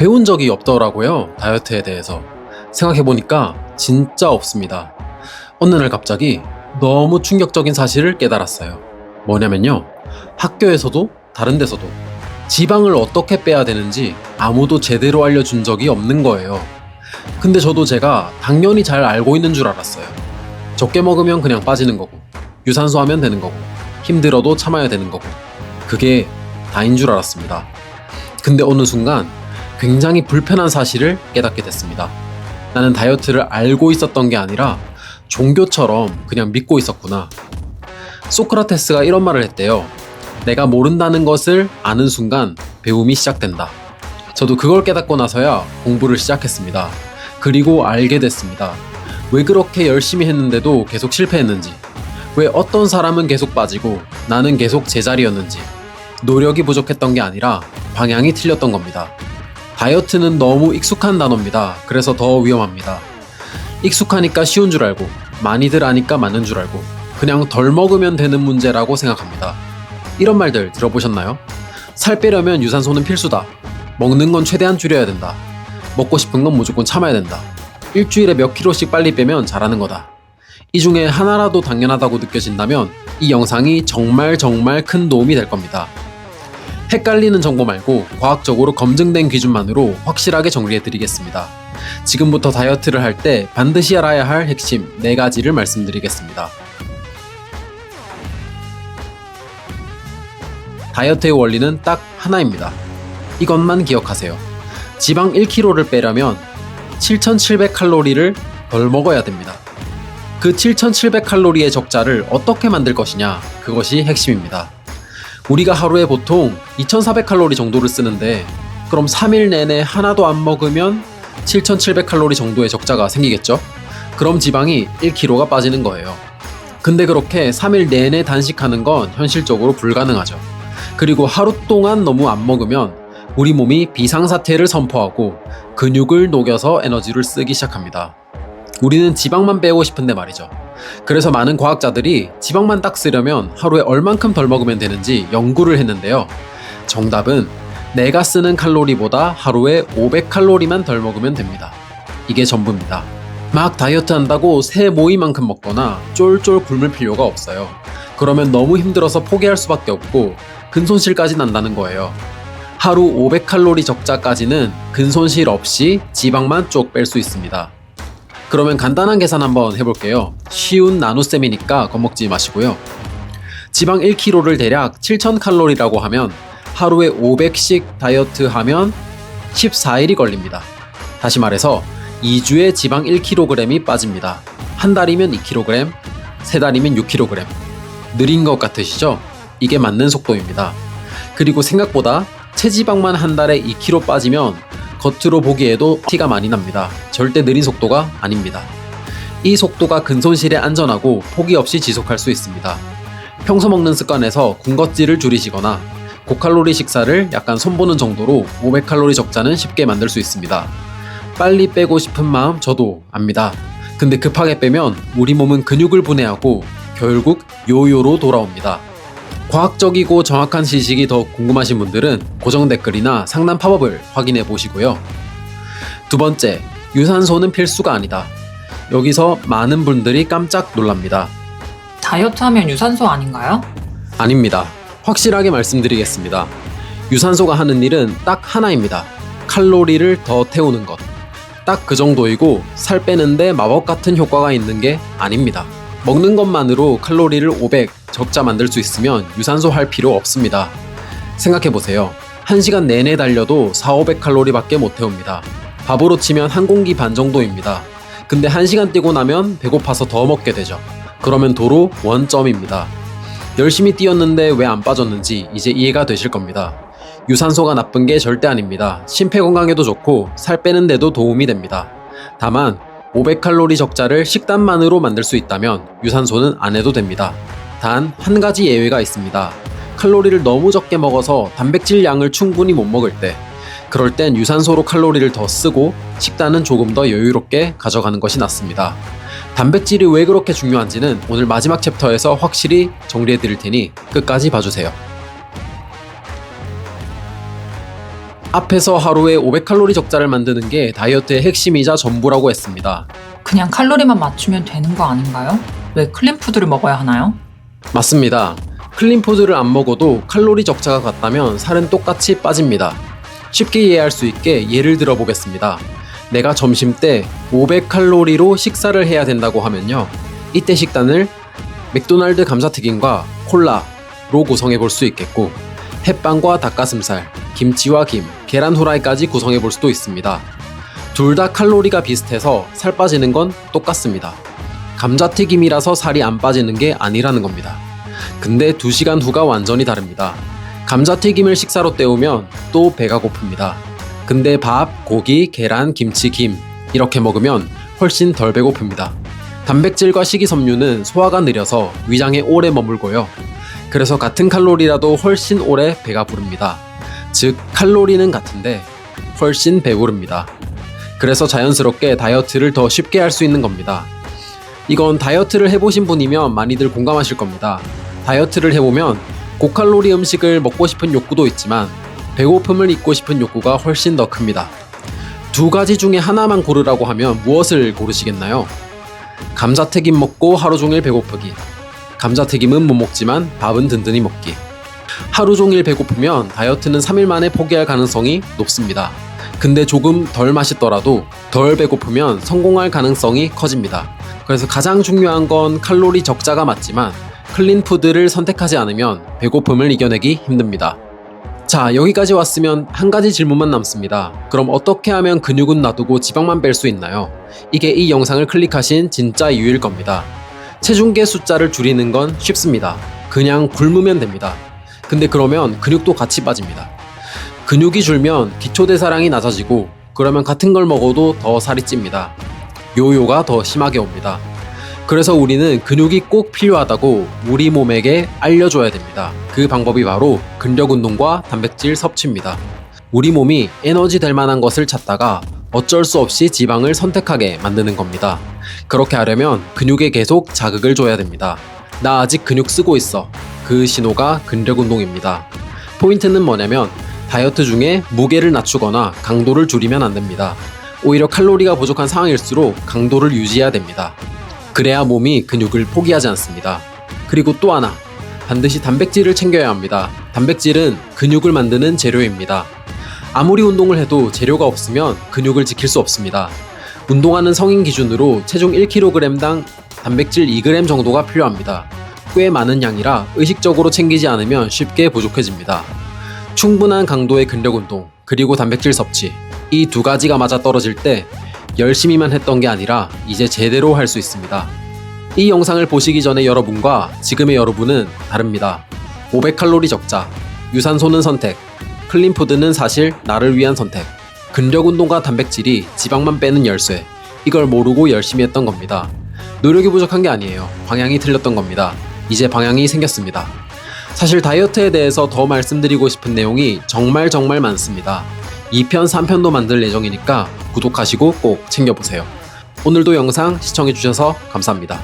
배운 적이 없더라고요, 다이어트에 대해서. 생각해보니까 진짜 없습니다. 어느 날 갑자기 너무 충격적인 사실을 깨달았어요. 뭐냐면요, 학교에서도 다른 데서도 지방을 어떻게 빼야 되는지 아무도 제대로 알려준 적이 없는 거예요. 근데 저도 제가 당연히 잘 알고 있는 줄 알았어요. 적게 먹으면 그냥 빠지는 거고, 유산소 하면 되는 거고, 힘들어도 참아야 되는 거고, 그게 다인 줄 알았습니다. 근데 어느 순간 굉장히 불편한 사실을 깨닫게 됐습니다. 나는 다이어트를 알고 있었던 게 아니라 종교처럼 그냥 믿고 있었구나. 소크라테스가 이런 말을 했대요. 내가 모른다는 것을 아는 순간 배움이 시작된다. 저도 그걸 깨닫고 나서야 공부를 시작했습니다. 그리고 알게 됐습니다. 왜 그렇게 열심히 했는데도 계속 실패했는지, 왜 어떤 사람은 계속 빠지고 나는 계속 제자리였는지. 노력이 부족했던 게 아니라 방향이 틀렸던 겁니다. 다이어트는 너무 익숙한 단어입니다. 그래서 더 위험합니다. 익숙하니까 쉬운 줄 알고, 많이들 아니까 맞는 줄 알고, 그냥 덜 먹으면 되는 문제라고 생각합니다. 이런 말들 들어보셨나요? 살 빼려면 유산소는 필수다. 먹는 건 최대한 줄여야 된다. 먹고 싶은 건 무조건 참아야 된다. 일주일에 몇 킬로씩 빨리 빼면 잘하는 거다. 이 중에 하나라도 당연하다고 느껴진다면 이 영상이 정말 큰 도움이 될 겁니다. 헷갈리는 정보 말고 과학적으로 검증된 기준만으로 확실하게 정리해 드리겠습니다. 지금부터 다이어트를 할 때 반드시 알아야 할 핵심 4가지를 말씀드리겠습니다. 다이어트의 원리는 딱 하나입니다. 이것만 기억하세요. 지방 1kg를 빼려면 7,700칼로리를 덜 먹어야 됩니다. 그 7,700칼로리의 적자를 어떻게 만들 것이냐, 그것이 핵심입니다. 우리가 하루에 보통 2,400칼로리 정도를 쓰는데, 그럼 3일 내내 하나도 안 먹으면 7,700칼로리 정도의 적자가 생기겠죠? 그럼 지방이 1kg가 빠지는 거예요. 근데 그렇게 3일 내내 단식하는 건 현실적으로 불가능하죠. 그리고 하루 동안 너무 안 먹으면 우리 몸이 비상사태를 선포하고 근육을 녹여서 에너지를 쓰기 시작합니다. 우리는 지방만 빼고 싶은데 말이죠. 그래서 많은 과학자들이 지방만 딱 쓰려면 하루에 얼만큼 덜 먹으면 되는지 연구를 했는데요. 정답은 내가 쓰는 칼로리보다 하루에 500칼로리만 덜 먹으면 됩니다. 이게 전부입니다. 막 다이어트 한다고 새 모이만큼 먹거나 쫄쫄 굶을 필요가 없어요. 그러면 너무 힘들어서 포기할 수밖에 없고 근손실까지 난다는 거예요. 하루 500칼로리 적자까지는 근손실 없이 지방만 쭉 뺄 수 있습니다. 그러면 간단한 계산 한번 해볼게요. 쉬운 나눗셈이니까 겁먹지 마시고요. 지방 1kg를 대략 7,000칼로리라고 하면 하루에 500씩 다이어트 하면 14일이 걸립니다. 다시 말해서 2주에 지방 1kg이 빠집니다. 한 달이면 2kg, 세 달이면 6kg. 느린 것 같으시죠? 이게 맞는 속도입니다. 그리고 생각보다 체지방만 한 달에 2kg 빠지면 겉으로 보기에도 티가 많이 납니다. 절대 느린 속도가 아닙니다. 이 속도가 근손실에 안전하고 포기 없이 지속할 수 있습니다. 평소 먹는 습관에서 군것질을 줄이시거나 고칼로리 식사를 약간 손보는 정도로 500칼로리 적자는 쉽게 만들 수 있습니다. 빨리 빼고 싶은 마음 저도 압니다. 근데 급하게 빼면 우리 몸은 근육을 분해하고 결국 요요로 돌아옵니다. 과학적이고 정확한 지식이 더 궁금하신 분들은 고정 댓글이나 상단 팝업을 확인해 보시고요. 두 번째, 유산소는 필수가 아니다. 여기서 많은 분들이 깜짝 놀랍니다. 다이어트 하면 유산소 아닌가요? 아닙니다. 확실하게 말씀드리겠습니다. 유산소가 하는 일은 딱 하나입니다. 칼로리를 더 태우는 것. 딱 그 정도이고 살 빼는데 마법 같은 효과가 있는 게 아닙니다. 먹는 것만으로 칼로리를 500 적자 만들 수 있으면 유산소 할 필요 없습니다. 생각해보세요. 1시간 내내 달려도 400~500칼로리 밖에 못 태웁니다. 밥으로 치면 한 공기 반 정도입니다. 근데 1시간 뛰고 나면 배고파서 더 먹게 되죠. 그러면 도로 원점입니다. 열심히 뛰었는데 왜 안 빠졌는지 이제 이해가 되실 겁니다. 유산소가 나쁜 게 절대 아닙니다. 심폐건강에도 좋고 살 빼는 데도 도움이 됩니다. 다만 500칼로리 적자를 식단만으로 만들 수 있다면 유산소는 안 해도 됩니다. 단 한 가지 예외가 있습니다. 칼로리를 너무 적게 먹어서 단백질 양을 충분히 못 먹을 때, 그럴 땐 유산소로 칼로리를 더 쓰고 식단은 조금 더 여유롭게 가져가는 것이 낫습니다. 단백질이 왜 그렇게 중요한지는 오늘 마지막 챕터에서 확실히 정리해 드릴 테니 끝까지 봐주세요. 앞에서 하루에 500칼로리 적자를 만드는 게 다이어트의 핵심이자 전부라고 했습니다. 그냥 칼로리만 맞추면 되는 거 아닌가요? 왜 클린푸드를 먹어야 하나요? 맞습니다. 클린푸드를 안 먹어도 칼로리 적자가 같다면 살은 똑같이 빠집니다. 쉽게 이해할 수 있게 예를 들어 보겠습니다. 내가 점심 때 500칼로리로 식사를 해야 된다고 하면요. 이때 식단을 맥도날드 감자튀김과 콜라로 구성해 볼 수 있겠고, 햇반과 닭가슴살, 김치와 김, 계란 후라이까지 구성해 볼 수도 있습니다. 둘 다 칼로리가 비슷해서 살 빠지는 건 똑같습니다. 감자튀김이라서 살이 안 빠지는 게 아니라는 겁니다. 근데 2시간 후가 완전히 다릅니다. 감자튀김을 식사로 때우면 또 배가 고픕니다. 근데 밥, 고기, 계란, 김치, 김 이렇게 먹으면 훨씬 덜 배고픕니다. 단백질과 식이섬유는 소화가 느려서 위장에 오래 머물고요. 그래서 같은 칼로리라도 훨씬 오래 배가 부릅니다. 즉 칼로리는 같은데 훨씬 배부릅니다. 그래서 자연스럽게 다이어트를 더 쉽게 할 수 있는 겁니다. 이건 다이어트를 해보신 분이면 많이들 공감하실 겁니다. 다이어트를 해보면 고칼로리 음식을 먹고 싶은 욕구도 있지만 배고픔을 잊고 싶은 욕구가 훨씬 더 큽니다. 두 가지 중에 하나만 고르라고 하면 무엇을 고르시겠나요? 감자튀김 먹고 하루 종일 배고프기. 감자튀김은 못 먹지만 밥은 든든히 먹기. 하루 종일 배고프면 다이어트는 3일 만에 포기할 가능성이 높습니다. 근데 조금 덜 맛있더라도 덜 배고프면 성공할 가능성이 커집니다. 그래서 가장 중요한 건 칼로리 적자가 맞지만 클린푸드를 선택하지 않으면 배고픔을 이겨내기 힘듭니다. 자, 여기까지 왔으면 한 가지 질문만 남습니다. 그럼 어떻게 하면 근육은 놔두고 지방만 뺄 수 있나요? 이게 이 영상을 클릭하신 진짜 이유일 겁니다. 체중계 숫자를 줄이는 건 쉽습니다. 그냥 굶으면 됩니다. 근데 그러면 근육도 같이 빠집니다. 근육이 줄면 기초대사량이 낮아지고 그러면 같은 걸 먹어도 더 살이 찝니다. 요요가 더 심하게 옵니다. 그래서 우리는 근육이 꼭 필요하다고 우리 몸에게 알려줘야 됩니다. 그 방법이 바로 근력 운동과 단백질 섭취입니다. 우리 몸이 에너지 될 만한 것을 찾다가 어쩔 수 없이 지방을 선택하게 만드는 겁니다. 그렇게 하려면 근육에 계속 자극을 줘야 됩니다. 나 아직 근육 쓰고 있어. 그 신호가 근력 운동입니다. 포인트는 뭐냐면 다이어트 중에 무게를 낮추거나 강도를 줄이면 안 됩니다. 오히려 칼로리가 부족한 상황일수록 강도를 유지해야 됩니다. 그래야 몸이 근육을 포기하지 않습니다. 그리고 또 하나, 반드시 단백질을 챙겨야 합니다. 단백질은 근육을 만드는 재료입니다. 아무리 운동을 해도 재료가 없으면 근육을 지킬 수 없습니다. 운동하는 성인 기준으로 체중 1kg당 단백질 2g 정도가 필요합니다. 꽤 많은 양이라 의식적으로 챙기지 않으면 쉽게 부족해집니다. 충분한 강도의 근력 운동, 그리고 단백질 섭취, 이 두 가지가 맞아 떨어질 때 열심히만 했던 게 아니라 이제 제대로 할 수 있습니다. 이 영상을 보시기 전에 여러분과 지금의 여러분은 다릅니다. 500칼로리 적자, 유산소는 선택, 클린푸드는 사실 나를 위한 선택, 근력 운동과 단백질이 지방만 빼는 열쇠, 이걸 모르고 열심히 했던 겁니다. 노력이 부족한 게 아니에요. 방향이 틀렸던 겁니다. 이제 방향이 생겼습니다. 사실 다이어트에 대해서 더 말씀드리고 싶은 내용이 정말 많습니다. 2편, 3편도 만들 예정이니까 구독하시고 꼭 챙겨보세요. 오늘도 영상 시청해주셔서 감사합니다.